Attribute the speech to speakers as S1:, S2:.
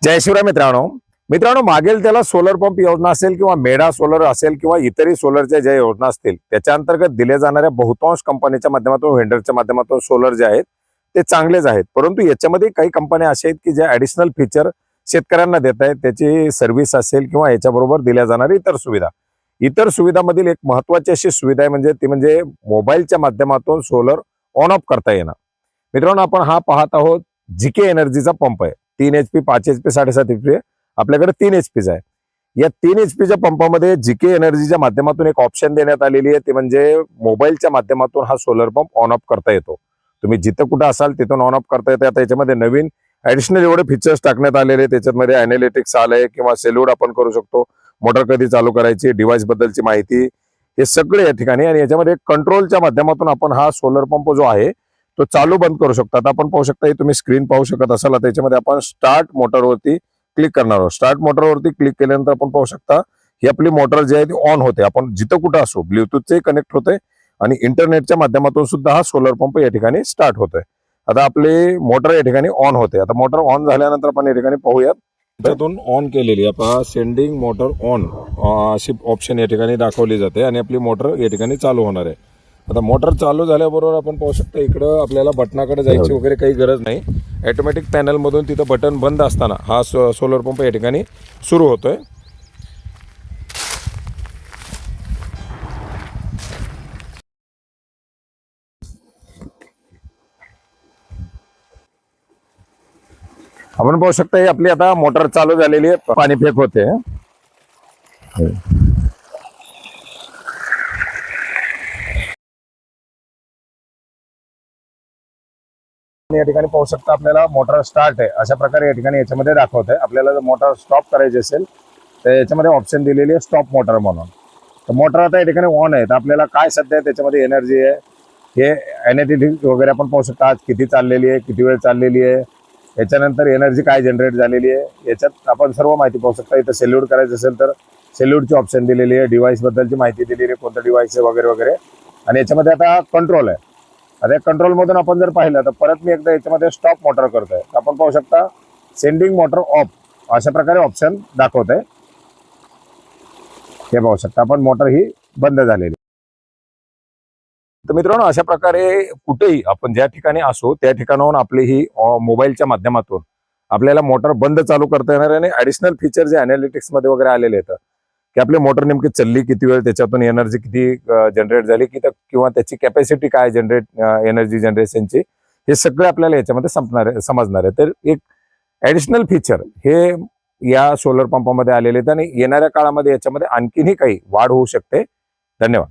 S1: जय शिवराय मित्रांनो मागेल त्याला सोलर पंप योजना असेल किंवा मेडा सोलर असेल किंवा इतरही सोलरच्या ज्या योजना असतील त्याच्या अंतर्गत दिले जाणाऱ्या बहुतांश कंपनीच्या माध्यमातून व्हेंडरच्या माध्यमातून सोलर जे आहेत ते चांगलेच आहेत। परंतु याच्यामध्ये काही कंपन्या अशा आहेत की ज्या ऍडिशनल फीचर शेतकऱ्यांना देत आहेत, त्याची सर्व्हिस असेल किंवा याच्याबरोबर दिल्या जाणारी इतर सुविधामधील एक महत्वाची अशी सुविधा आहे म्हणजे मोबाईलच्या माध्यमातून सोलर ऑन ऑफ करता येणं। मित्रांनो, आपण हा पाहत आहोत जीके एनर्जीचा पंप आहे। 3 HP, 5 HP, 7.5 HP आपल्याकडे 3 HP आहे। या 3 HPच्या पंपामध्ये जीके एनर्जीच्या माध्यमातून एक ऑप्शन देण्यात आलेली आहे, ते म्हणजे मोबाईलच्या माध्यमातून हा सोलर पंप ऑन ऑफ करता येतो। तुम्ही जिथे कुठे असाल तिथून ऑन ऑफ करता येते। आता याच्यामध्ये नवीन ऍडिशनल एवढे फीचर्स टाकण्यात आलेले, त्याच्यामध्ये अॅनालिटिक्स आलंय किंवा सेल्यूड आपण करू शकतो, मोटर कधी चालू करायची, डिव्हाइस बद्दलची माहिती, हे सगळे या ठिकाणी। आणि याच्यामध्ये कंट्रोलच्या माध्यमातून आपण हा सोलर पंप जो आहे तो चालू बंद करू शकतो। आता आपण पाहू शकता, तुम्ही स्क्रीन पाहू शकत असाल। त्याच्यामध्ये आपण स्टार्ट मोटरवरती क्लिक करणार आहोत। स्टार्ट मोटरवरती क्लिक केल्यानंतर आपण पाहू शकता ही आपली मोटर जी आहे ती ऑन होते। आपण जिथं कुठं असो ब्लूटूथचे कनेक्ट होते आणि इंटरनेटच्या माध्यमातून सुद्धा हा सोलर पंप या ठिकाणी स्टार्ट होतोय। आता आपली मोटर या ठिकाणी ऑन होते। आता मोटर ऑन झाल्यानंतर आपण या ठिकाणी पाहूयात, त्यातून ऑन केलेली आपण सेंडिंग मोटर ऑन अशी ऑप्शन या ठिकाणी दाखवली जाते आणि आपली मोटर या ठिकाणी चालू होणार आहे। आता मोटर चालू झाल्याबरोबर आपण पाहू शकता इकडं आपल्याला बटनाकडे जायची वगैरे काही गरज नाही। ऑटोमॅटिक पॅनल मधून तिथं बटन बंद असताना हा सोलर पंप या ठिकाणी सुरू होतोय। आपण पाहू शकता ही आपली आता मोटर चालू झालेली आहे, पाणी फेक होते। या ठिकाणी पाहू शकता आपल्याला मोटर स्टार्ट आहे अशा प्रकारे या ठिकाणी याच्यामध्ये दाखवत आहे। आपल्याला जर मोटर स्टॉप करायची असेल तर याच्यामध्ये ऑप्शन दिलेली आहे स्टॉप मोटर म्हणून। तर मोटर आता या ठिकाणी ऑन आहे। तर आपल्याला काय सध्या त्याच्यामध्ये एनर्जी आहे हे एनर्जी वगैरे आपण पाहू शकता, आज किती चाललेली आहे, किती वेळ चाललेली आहे, याच्यानंतर एनर्जी काय जनरेट झालेली आहे, याच्यात आपण सर्व माहिती पाहू शकता। इथं सेल्यूड करायचं असेल तर सेल्यूडची ऑप्शन दिलेली आहे, डिव्हाइस बद्दलची माहिती दिलेली आहे, कोणतं डिव्हाइस आहे वगैरे वगैरे। आणि याच्यामध्ये आता कंट्रोल आहे। आता कंट्रोल मधून आपण जर पाहिलं तर परत मी एकदा याच्यामध्ये स्टॉप मोटर करतोय, आपण पाहू शकता सेंडिंग मोटर ऑफ अशा प्रकारे ऑप्शन दाखवत आहे। हे पाहू शकता आपण मोटर ही बंद झालेली। तर मित्रांनो, अशा प्रकारे कुठेही आपण ज्या ठिकाणी असो त्या ठिकाणाहून आपली ही मोबाईलच्या माध्यमातून आपल्याला मोटर बंद चालू करता येणार। आणि ऍडिशनल फीचर जे अॅनालिटिक्स मध्ये वगैरे आलेले आहेत की आपली मोटर नेमकी चालली किती वेळ, त्याच्यातून एनर्जी किती जनरेट झाली किंवा त्याची कॅपॅसिटी काय एनर्जी जनरेशनची, हे सगळे आपल्याला याच्यामध्ये समजणार आहे। तर एक ऍडिशनल फीचर हे या सोलर पंपामध्ये आलेले आहेत आणि येणाऱ्या काळामध्ये याच्यामध्ये आणखीनही काही वाढ होऊ शकते। धन्यवाद।